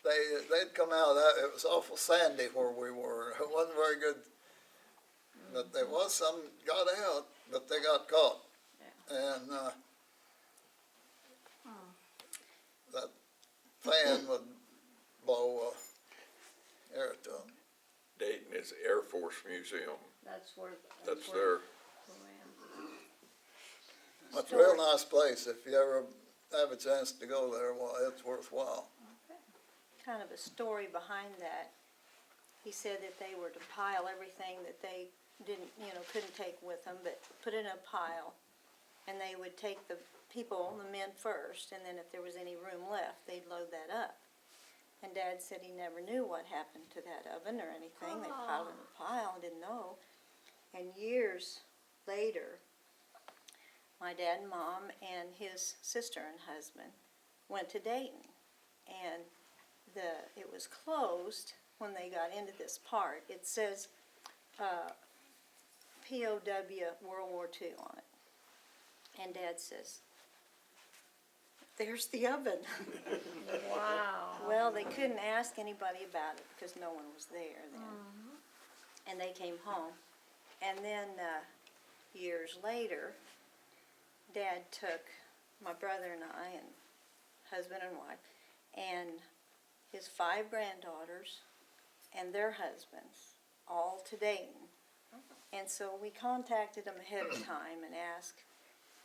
They'd come out of that. It was awful sandy where we were. It wasn't very good, but there was some got out, but they got caught. Yeah. And that fan would blow air to them. Dayton is the Air Force Museum. That's where. That's where their, It's a real nice place. If you ever have a chance to go there, well, it's worthwhile. Kind of a story behind that. He said that they were to pile everything that they didn't, couldn't take with them, but put in a pile. And they would take the people, the men first, and then if there was any room left, they'd load that up. And Dad said he never knew what happened to that oven or anything. They piled in a pile and didn't know. And years later, my dad and Mom and his sister and husband went to Dayton. And it was closed when they got into this part. It says POW World War II on it. And Dad says, "There's the oven." Wow. Well, they couldn't ask anybody about it because no one was there then. And they came home. And then years later, Dad took my brother and I, and husband and wife, and his 5 granddaughters and their husbands, all to Dayton. And so we contacted him ahead of time and asked,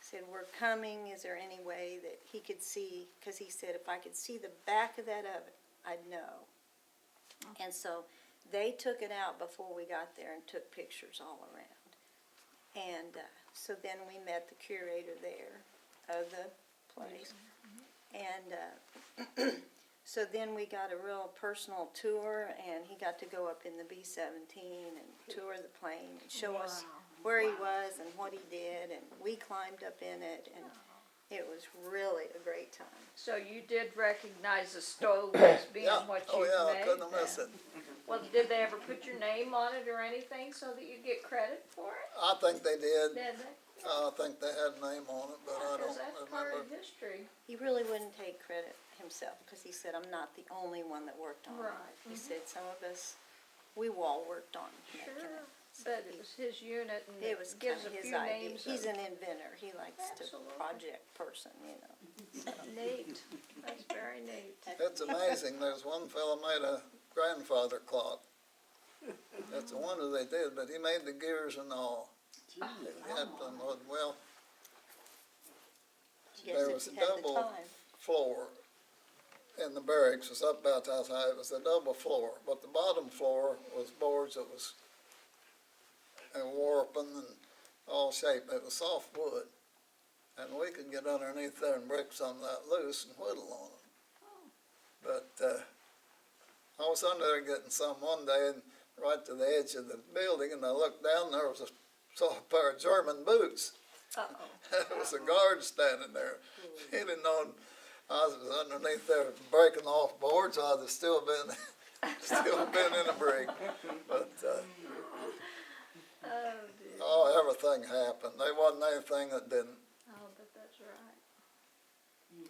said, "We're coming, is there any way that he could see," because he said, "If I could see the back of that oven, I'd know." And so they took it out before we got there and took pictures all around. And so then we met the curator there of the place. And so then we got a real personal tour, and he got to go up in the B-17 and tour the plane and show us where he was and what he did, and we climbed up in it, and it was really a great time. So you did recognize the stove as being Yeah. what Oh, you yeah, I made? couldn't miss it. Well, did they ever put your name on it or anything so that you get credit for it? I think they did. Did they? I think they had a name on it, but I Because don't that's part remember. of history. He really wouldn't take credit himself, because he said, "I'm not the only one that worked on it." Right. He said, "Some of us, we all worked on making Sure. it." But it was his unit and It it was gives kind a of his few idea. names. He's of- an inventor. He likes to Absolutely. project person, you know. Neat, that's very neat. It's amazing, there's one fella made a grandfather clock. It's a wonder they did, but he made the gears and all. He had them, well, Guess There it was a had the double time. floor in the barracks, was up about that high, it was a double floor, but the bottom floor was boards that was warping and all shaped, it was soft wood. And we could get underneath there and break some of that loose and whittle on them. But, I was under there getting some one day and right to the edge of the building, and I looked down, there was saw a pair of German boots. Uh-oh. There was a guard standing there. He didn't know I was underneath there breaking off boards. I'd have still been in a break. But everything happened. There wasn't anything that didn't. Oh, but that's right.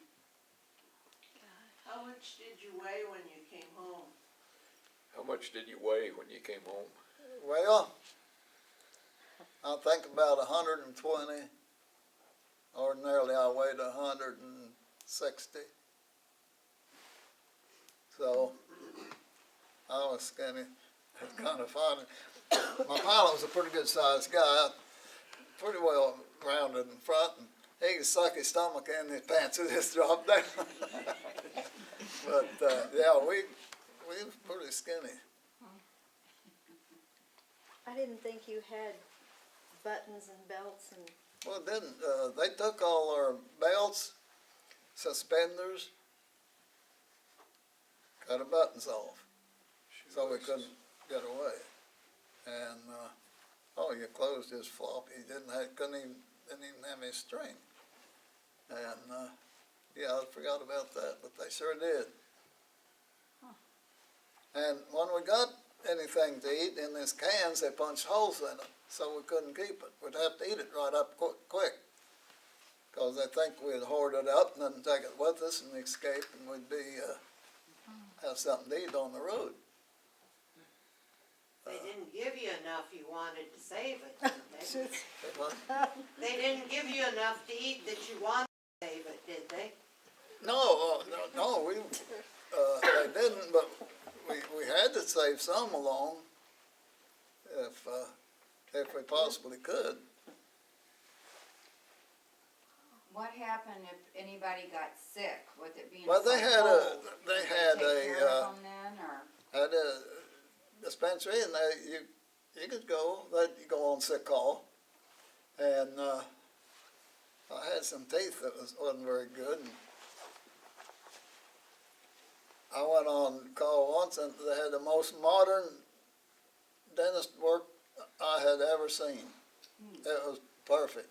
How much did you weigh when you came home? How much did you weigh when you came home? Well, I think about 120. Ordinarily, I weighed 160. So I was skinny. It's kind of funny. My pilot was a pretty good sized guy, pretty well rounded in front, and he could suck his stomach in his pants and just drop down. But yeah, we was pretty skinny. I didn't think you had buttons and belts and, Well, didn't they took all our belts, suspenders, cut our buttons off, so we couldn't get away. And your clothes just floppy. Didn't even have any string. And yeah, I forgot about that, but they sure did. And when we got anything to eat in these cans, they punched holes in it, so we couldn't keep it. We'd have to eat it right up quick, because they think we'd hoard it up and then take it with us and escape, and we'd have something to eat on the road. They didn't give you enough, you wanted to save it, didn't But, they? They didn't give you enough to eat that you wanted to save it, did they? no, they didn't, but we had to save some along, if we possibly could. What happened if anybody got sick with it being Well, so they had cold? they Did had take care of them then, or? had a dispensary, and you could go, you go on sick call, and I had some teeth that wasn't very good. And I went on call once, and they had the most modern dentist work I had ever seen. It was perfect.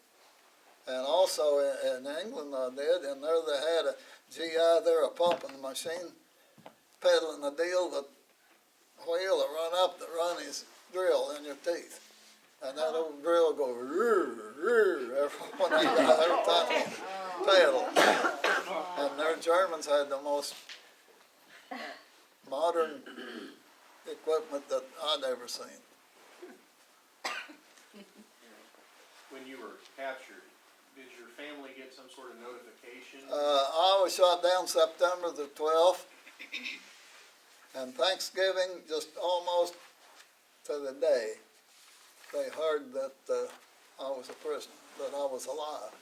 And also in England I did, and there they had a GI there, a pumping the machine, pedaling the deal, the wheel that run his drill in your teeth. And that old drill go every time he pedaled. And their Germans had the most modern equipment that I'd ever seen. When you were captured, did your family get some sort of notification? I was shot down September the 12th, and Thanksgiving, just almost to the day, they heard that I was a prisoner, that I was alive.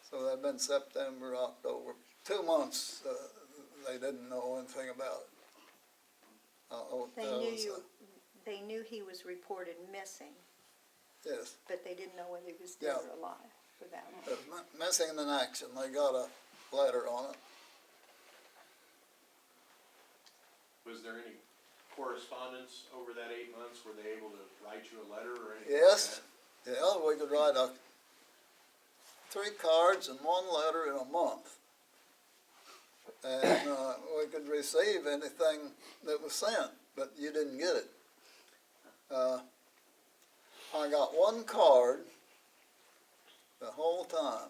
So that'd been September, October, 2 months. They didn't know anything about it. they knew he was reported missing, Yes, but they didn't know whether he was dead Yeah. or alive for that it one. was missing in action. They got a letter on it. Was there any correspondence over that 8 months? Were they able to write you a letter or anything? Yes, Like yeah, we could write 3 cards and 1 letter in a month. And we could receive anything that was sent, but you didn't get it. I got 1 card the whole time,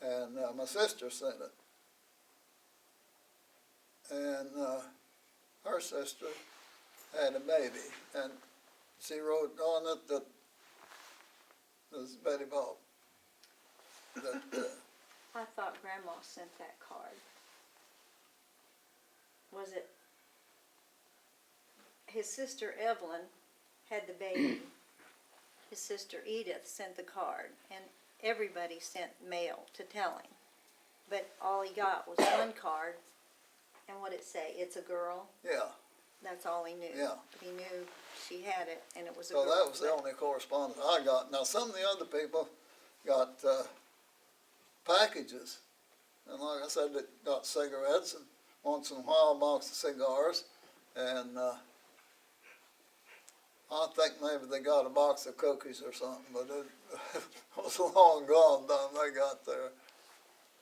and my sister sent it. And her sister had a baby, and she wrote on it that it was Betty Bob. That, I thought Grandma sent that card. Was it? His sister Evelyn had the baby. His sister Edith sent the card, and everybody sent mail to tell him. But all he got was one card, and what'd it say? It's a girl? yeah, That's all he knew. Yeah. But he knew she had it, and it was a so girl. that was the only correspondence I got. Now, some of the other people got packages, and like I said, they got cigarettes, and once in a while a box of cigars, and I think maybe they got a box of cookies or something, but it was long gone by the time they got there.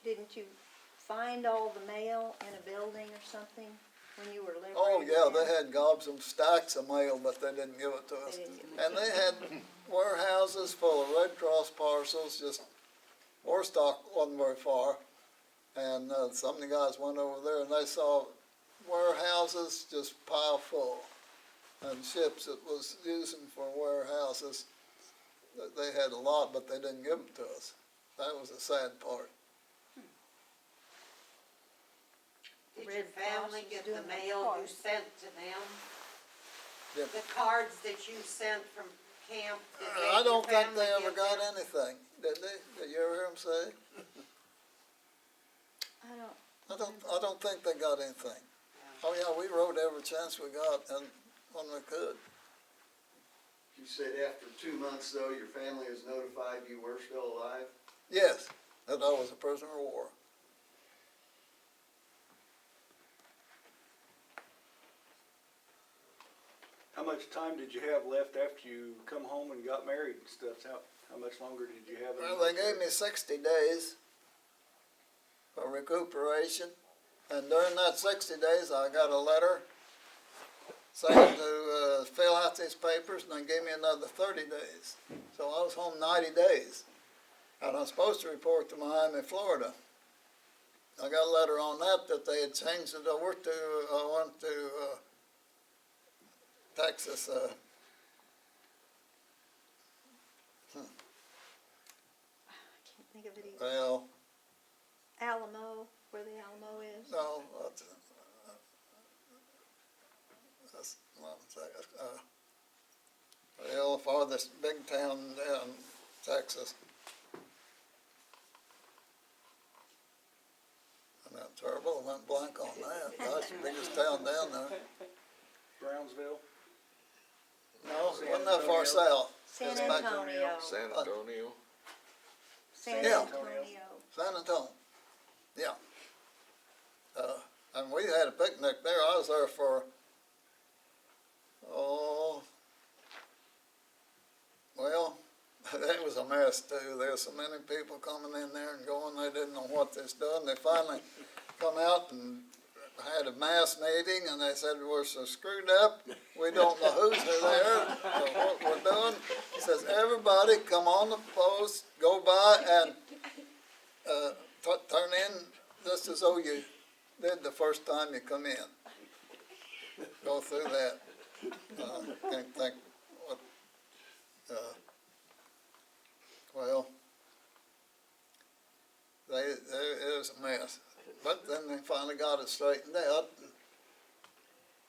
Didn't you find all the mail in a building or something when you were liberated? Oh, yeah, then? they had gobs of stacks of mail, but they didn't give it to us. They didn't give it And they had warehouses full of Red Cross parcels, just, Warstock wasn't very far. And some of the guys went over there and they saw warehouses just pile full. And ships that was using for warehouses, they had a lot, but they didn't give them to us. That was the sad part. Did Red your family Cross was get the doing mail you cards. sent to them? Yep. The cards that you sent from camp? I don't think they ever got anything, did they? Did you ever hear them say? I don't think they got anything. Oh yeah, we wrote every chance we got, and when we could. You said after 2 months, though, your family was notified you were still alive? Yes, that I was a prisoner of war. How much time did you have left after you come home and got married and stuff? How much longer did you have? Well, they gave me 60 days for recuperation, and during that 60 days, I got a letter saying to fill out these papers, and they gave me another 30 days. So I was home 90 days, and I was supposed to report to Miami, Florida. I got a letter on that they had changed it over to, I went to Texas. I can't think of it either. Well, Alamo, where the Alamo is. no, that's one second. Well, farthest big town down Texas. Isn't that terrible? I went blank on that. That's the biggest town down there. Brownsville? No, it wasn't that far south. San It's back- Antonio. San Antonio. San Yeah. Antonio. San Antonio, yeah. And we had a picnic there. I was there for, well, it was a mess too. There were so many people coming in there and going. They didn't know what they's done. They finally come out and had a mass meeting, and they said, we're so screwed up, we don't know who's there, or what we're doing. He says, everybody come on the post, go by and turn in just as though you did the first time you come in. Go through that. Can't think what, well, it was a mess. But then they finally got it straightened out.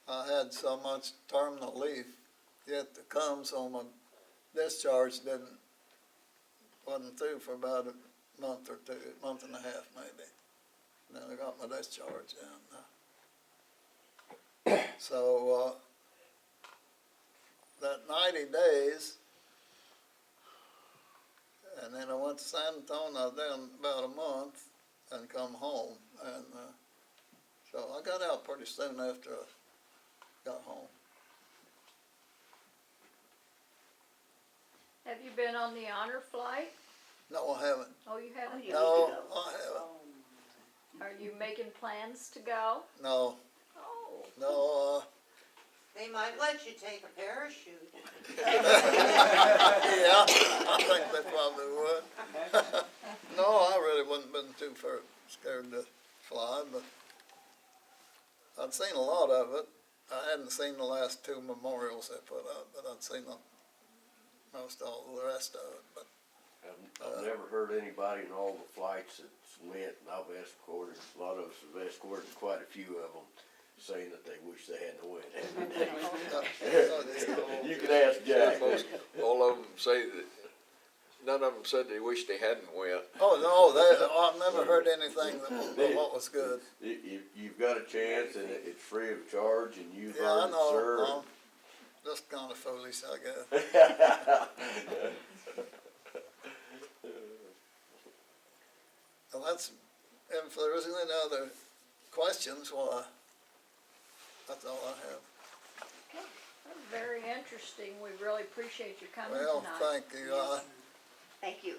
I had so much terminal leave yet to come, so my discharge wasn't through for about a month or two, month and a half maybe. Then I got my discharge, and so that 90 days, and then I went to San Antonio. I was there about a month and come home, and so I got out pretty soon after I got home. Have you been on the honor flight? No, I haven't. Oh, you haven't? No, I haven't. Are you making plans to go? No, Oh. no. They might let you take a parachute. Yeah, I think they probably would. No, I really wouldn't been too scared to fly, but I'd seen a lot of it. I hadn't seen the last two memorials they put up, but I'd seen most all the rest of it, but. I've never heard anybody in all the flights that's went, and I've escorted, a lot of us have escorted quite a few of them, saying that they wish they hadn't went. You can ask Jack. All of them say that, none of them said they wish they hadn't went. Oh, no, I've never heard anything that what was good. You've got a chance, and it's free of charge, and you've Yeah, I earned it, know, sir. no, just kinda foolish, I guess. Well, if there isn't any other questions, well, that's all I have. That was very interesting. We really appreciate you coming Well, tonight. thank you, Thank you.